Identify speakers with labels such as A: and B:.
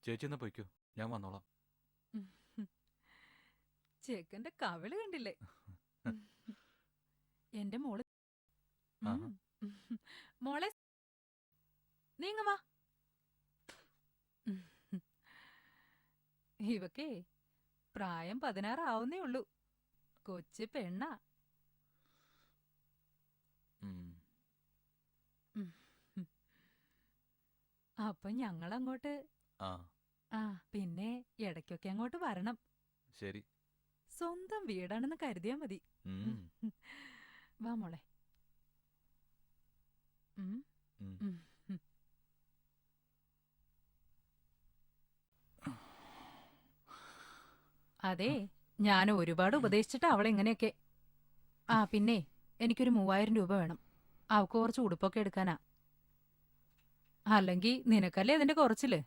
A: ചേച്ചി എന്നാ പൊയ്ക്കോ, ഞാൻ വന്നോളാം.
B: ഉം, ഉം. ചെക്കന്റെ കവിള് കണ്ടില്ലേ? ഉം, എന്റെ മോള് ഉം,
A: ആഹാ.
B: ഉം. മോളെ നീങ്ങ വാ. ഉം, ഉം. ഇവക്കേ പ്രായം 16 ആവുന്നേ ഉള്ളൂ. കൊച്ചു പെണ്ണാ.
A: ഉം.
B: ഉം, ഉം. അപ്പൊ ഞങ്ങളങ്ങോട്ട്
A: ആ,
B: ആ പിന്നെ ഇടയ്ക്കൊക്കെ അങ്ങോട്ട് വരണം.
A: ശരി.
B: സ്വന്തം വീടാണെന്ന് കരുതിയാ മതി. ഉം,
A: ഉം.
B: ഉം. വാ മോളെ. ഉം,
A: ഉം.
B: ഉം, ഉം. അതെ, ഞാൻ ഒരുപാട് ഉപദേശിച്ചിട്ടാ അവളെങ്ങനെയൊക്കെ. ആ പിന്നെ എനിക്കൊരു 3000 രൂപ വേണം. അവക്ക് കുറച്ച് ഉടുപ്പൊക്കെ എടുക്കാനാ. അല്ലെങ്കിൽ നിനക്കല്ലേ അതിന്റെ കുറച്ചില്.